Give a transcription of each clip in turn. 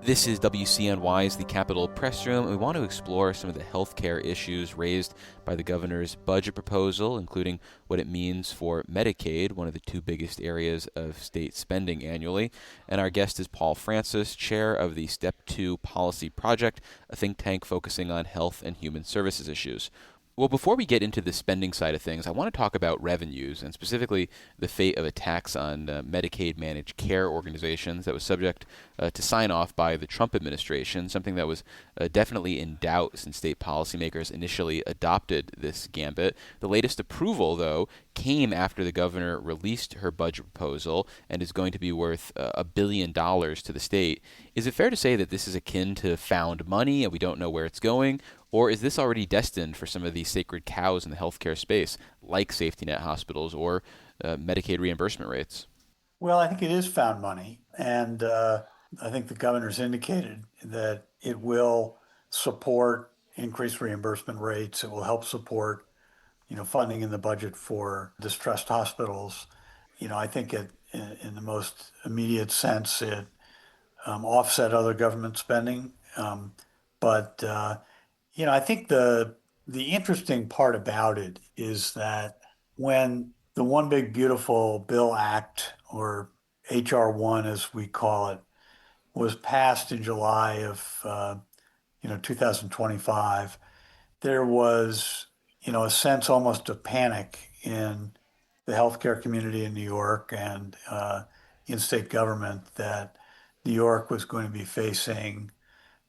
This is WCNY's The Capitol Press Room, and we want to explore some of the healthcare issues raised by the governor's budget proposal, including what it means for Medicaid, one of the two biggest areas of state spending annually. And our guest is Paul Francis, chair of the Step 2 Policy Project, a think tank focusing on health and human services issues. Well, before we get into the spending side of things, I want to talk about revenues and specifically the fate of a tax on Medicaid managed care organizations that was subject to sign off by the Trump administration, something that was definitely in doubt since state policymakers initially adopted this gambit. The latest approval, though, came after the governor released her budget proposal and is going to be worth $1 billion to the state. Is it fair to say that this is akin to found money and we don't know where it's going? Or is this already destined for some of these sacred cows in the healthcare space, like safety net hospitals or Medicaid reimbursement rates? Well, I think it is found money, and I think the governor's indicated that it will support increased reimbursement rates. It will help support, funding in the budget for distressed hospitals. I think in the most immediate sense, it offset other government spending. But I think the interesting part about it is that when the One Big Beautiful Bill Act, or HR1 as we call it, was passed in July of 2025, there was a sense almost of panic in the healthcare community in New York and in state government that New York was going to be facing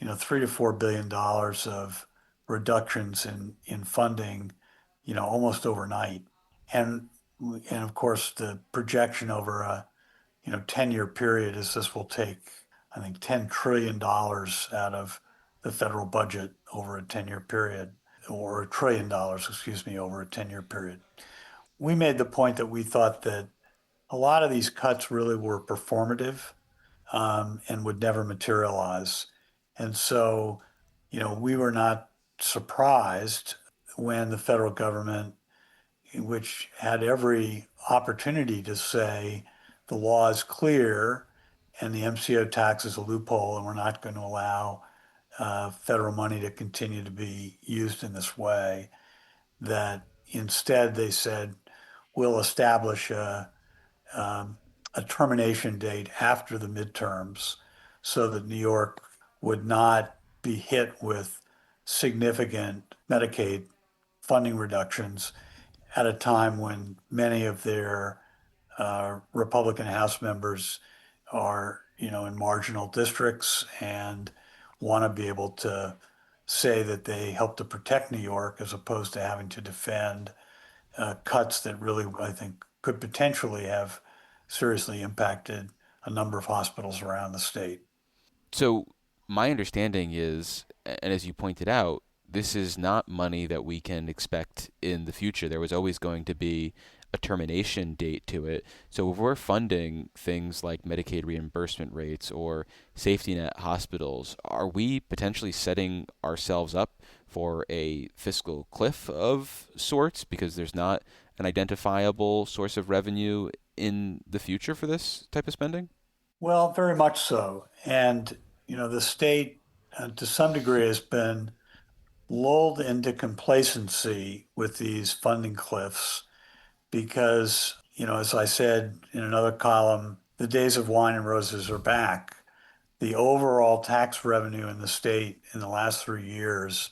$3 to $4 billion of reductions in funding, almost overnight. And and of course the projection over a 10-year period is this will take, I think, $10 trillion out of the federal budget over a 10-year period, or $1 trillion, excuse me, over a 10-year period. We made the point that we thought that a lot of these cuts really were performative, and would never materialize. And so, we were not surprised when the federal government, which had every opportunity to say the law is clear and the MCO tax is a loophole and we're not going to allow federal money to continue to be used in this way, that instead they said, we'll establish um, a termination date after the midterms so that New York would not be hit with significant Medicaid funding reductions at a time when many of their Republican House members are, in marginal districts and want to be able to say that they help to protect New York as opposed to having to defend cuts that really, I think, could potentially have seriously impacted a number of hospitals around the state. So, my understanding is, and as you pointed out, this is not money that we can expect in the future. There was always going to be a termination date to it. So, if we're funding things like Medicaid reimbursement rates or safety net hospitals, are we potentially setting ourselves up for a fiscal cliff of sorts because there's not an identifiable source of revenue in the future for this type of spending? Well, very much so. And, the state, to some degree, has been lulled into complacency with these funding cliffs because, as I said in another column, the days of wine and roses are back. The overall tax revenue in the state in the last 3 years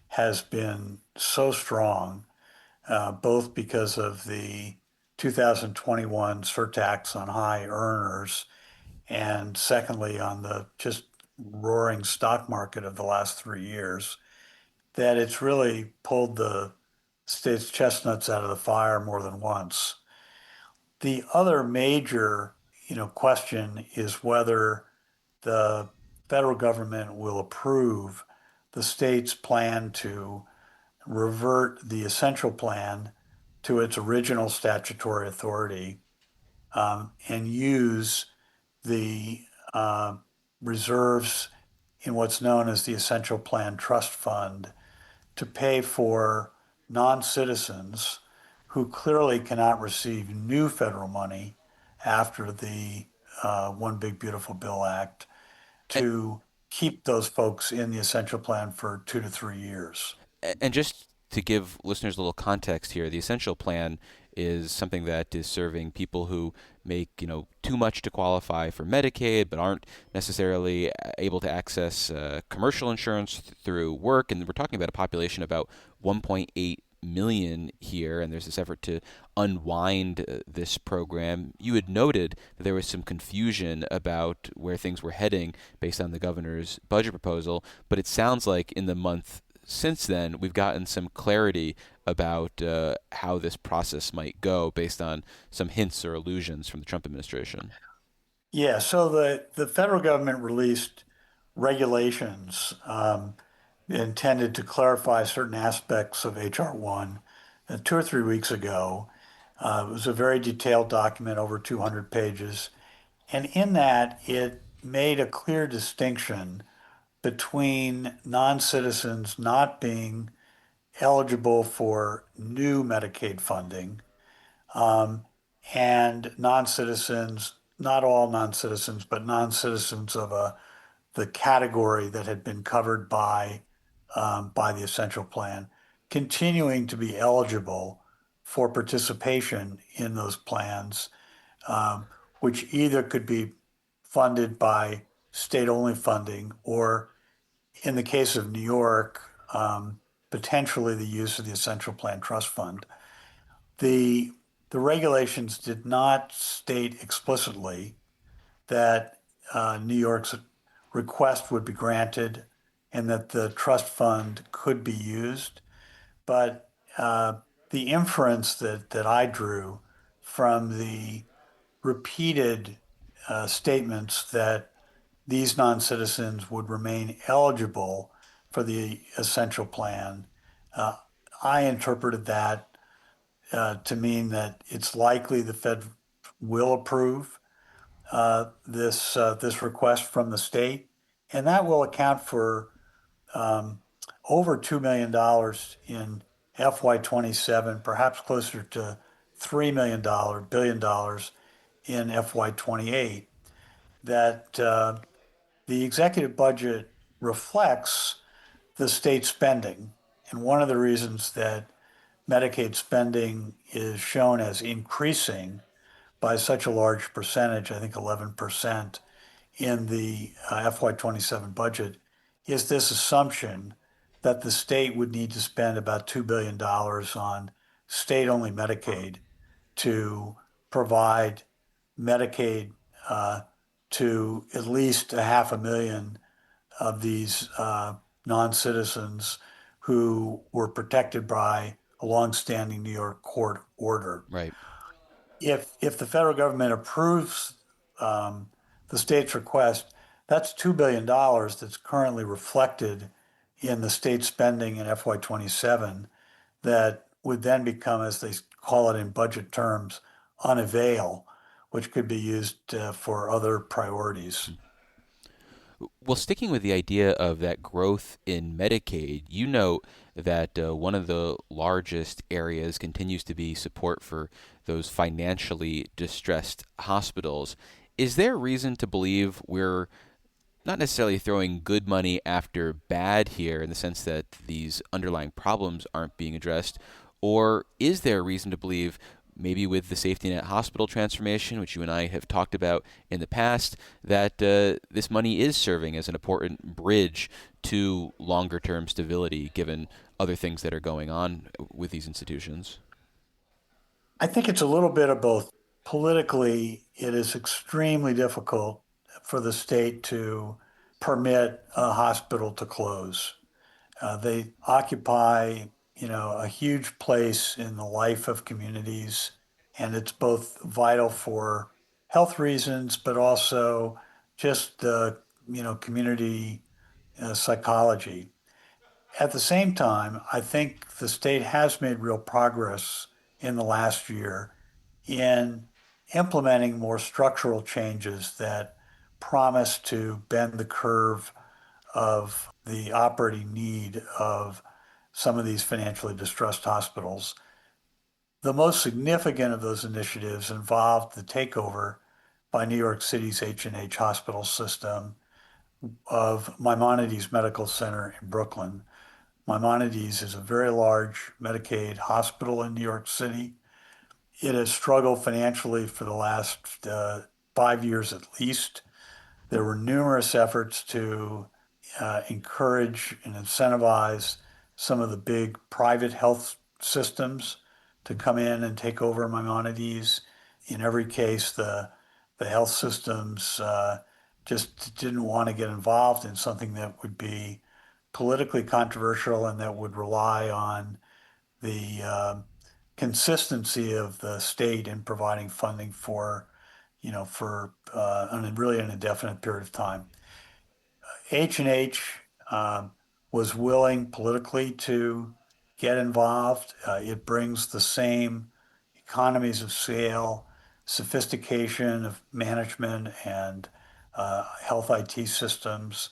has been so strong, both because of the 2021 surtax on high earners, and secondly, on the just roaring stock market of the last 3 years, that it's really pulled the state's chestnuts out of the fire more than once. The other major, question is whether the federal government will approve the state's plan to revert the essential plan to its original statutory authority, and use the reserves in what's known as the Essential Plan Trust Fund to pay for non-citizens who clearly cannot receive new federal money after the One Big Beautiful Bill Act And to keep those folks in the essential plan for 2 to 3 years. And just to give listeners a little context here, the essential plan is something that is serving people who make too much to qualify for Medicaid, but aren't necessarily able to access commercial insurance through work. And we're talking about a population about 1.8 million here, and there's this effort to unwind this program. You had noted that there was some confusion about where things were heading based on the governor's budget proposal, but it sounds like in the month since then, we've gotten some clarity about how this process might go based on some hints or allusions from the Trump administration. Yeah, so the federal government released regulations intended to clarify certain aspects of HR 1 2 or 3 weeks ago. It was a very detailed document, over 200 pages. And in that, it made a clear distinction between non-citizens not being eligible for new Medicaid funding, um, and non-citizens, not all non-citizens, but non-citizens of the category that had been covered by the essential plan, continuing to be eligible for participation in those plans, um, which either could be funded by state-only funding or, in the case of New York, potentially the use of the Essential Plan Trust Fund. The the regulations did not state explicitly that New York's request would be granted and that the trust fund could be used. But the inference that I drew from the repeated statements that these non-citizens would remain eligible for the essential plan, uh, I interpreted that to mean that it's likely the Fed will approve this request from the state, and that will account for um, over $2 million in FY 27, perhaps closer to $3 billion in FY 28. That the executive budget reflects the state spending, and one of the reasons that Medicaid spending is shown as increasing by such a large percentage, I think 11%, in the FY 27 budget, is this assumption that the state would need to spend about $2 billion on state-only Medicaid to provide Medicaid to at least a half a million of these non-citizens who were protected by a longstanding New York court order. Right. If the federal government approves um, the state's request, that's $2 billion that's currently reflected in the state spending in FY 27 that would then become, as they call it in budget terms, unavail, which could be used for other priorities. Well, sticking with the idea of that growth in Medicaid, you note that one of the largest areas continues to be support for those financially distressed hospitals. Is there reason to believe we're not necessarily throwing good money after bad here in the sense that these underlying problems aren't being addressed? Or is there reason to believe maybe with the safety net hospital transformation, which you and I have talked about in the past, that this money is serving as an important bridge to longer term stability given other things that are going on with these institutions? I think it's a little bit of both. Politically, it is extremely difficult for the state to permit a hospital to close. They occupy, a huge place in the life of communities, and it's both vital for health reasons, but also just the, community psychology. At the same time, I think the state has made real progress in the last year in implementing more structural changes that promise to bend the curve of the operating need of some of these financially distressed hospitals. The most significant of those initiatives involved the takeover by New York City's H&H hospital system of Maimonides Medical Center in Brooklyn. Maimonides is a very large Medicaid hospital in New York City. It has struggled financially for the last 5 years at least. There were numerous efforts to encourage and incentivize some of the big private health systems to come in and take over Maimonides. In every case, the health systems just didn't want to get involved in something that would be politically controversial and that would rely on the consistency of the state in providing funding for, for really an indefinite period of time. H&H was willing politically to get involved. It brings the same economies of scale, sophistication of management and health IT systems,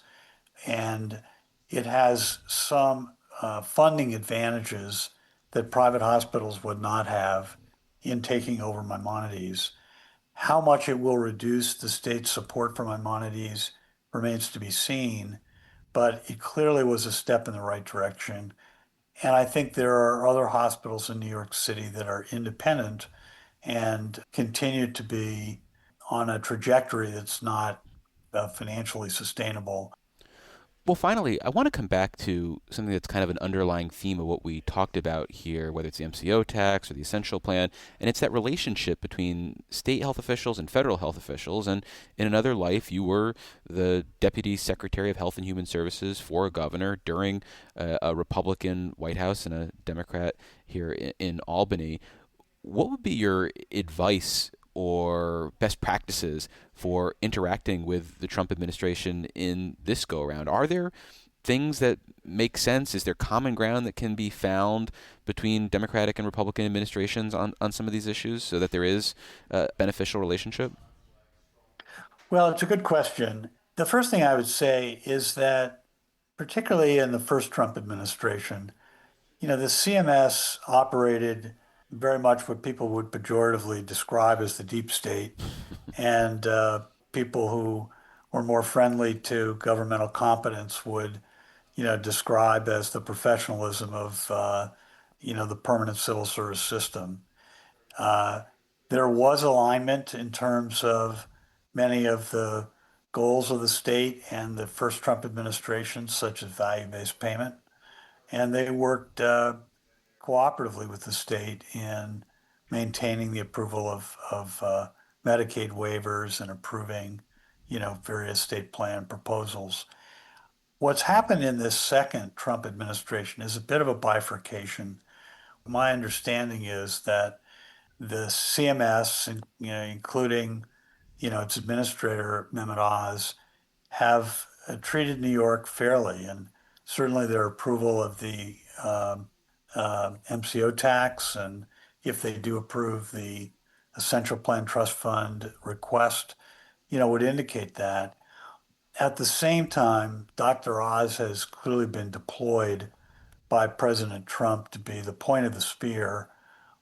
and it has some funding advantages that private hospitals would not have in taking over Maimonides. How much it will reduce the state's support for Maimonides remains to be seen, but it clearly was a step in the right direction. And I think there are other hospitals in New York City that are independent and continue to be on a trajectory that's not financially sustainable. Well, finally, I want to come back to something that's kind of an underlying theme of what we talked about here, whether it's the MCO tax or the essential plan, and it's that relationship between state health officials and federal health officials. And in another life, you were the Deputy Secretary of Health and Human Services for a governor during a Republican White House and a Democrat here in Albany. What would be your advice or best practices for interacting with the Trump administration in this go around? Are there things that make sense? Is there common ground that can be found between Democratic and Republican administrations on some of these issues so that there is a beneficial relationship? Well, it's a good question. The first thing I would say is that, particularly in the first Trump administration, the CMS operated very much what people would pejoratively describe as the deep state, and people who were more friendly to governmental competence would, describe as the professionalism of, the permanent civil service system. Uh, there was alignment in terms of many of the goals of the state and the first Trump administration, such as value-based payment, and they worked cooperatively with the state in maintaining the approval of Medicaid waivers and approving, various state plan proposals. What's happened in this second Trump administration is a bit of a bifurcation. My understanding is that the CMS, including, its administrator, Mehmet Oz, have treated New York fairly, and certainly their approval of the MCO tax, and if they do approve the Essential Plan Trust Fund request, would indicate that. At the same time, Dr. Oz has clearly been deployed by President Trump to be the point of the spear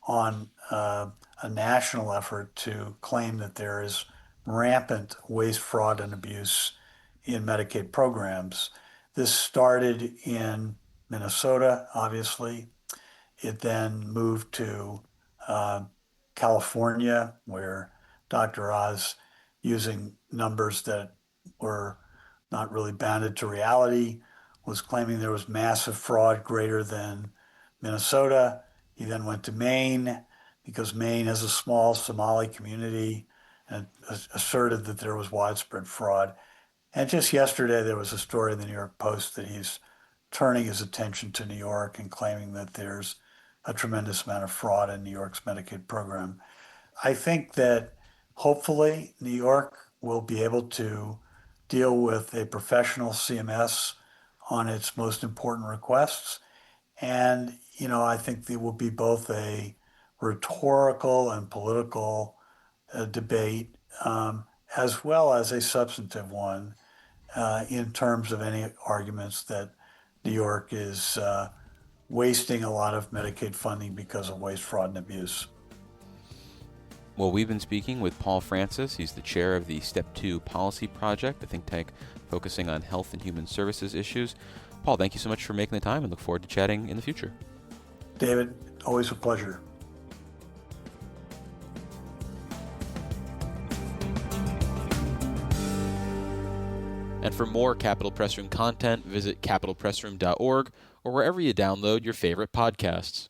on a national effort to claim that there is rampant waste, fraud, and abuse in Medicaid programs. This started in Minnesota, obviously. It then moved to uh, California, where Dr. Oz, using numbers that were not really bounded to reality, was claiming there was massive fraud greater than Minnesota. He then went to Maine because Maine has a small Somali community and asserted that there was widespread fraud. And just yesterday, there was a story in the New York Post that he's turning his attention to New York and claiming that there's a tremendous amount of fraud in New York's Medicaid program. I think that hopefully New York will be able to deal with a professional CMS on its most important requests. And, I think there will be both a rhetorical and political debate, as well as a substantive one, in terms of any arguments that New York is wasting a lot of Medicaid funding because of waste, fraud, and abuse. Well, we've been speaking with Paul Francis. He's the chair of the Step 2 Policy Project, a think tank focusing on health and human services issues. Paul, thank you so much for making the time and look forward to chatting in the future. David, always a pleasure. And for more Capital Press Room content, visit capitalpressroom.org or wherever you download your favorite podcasts.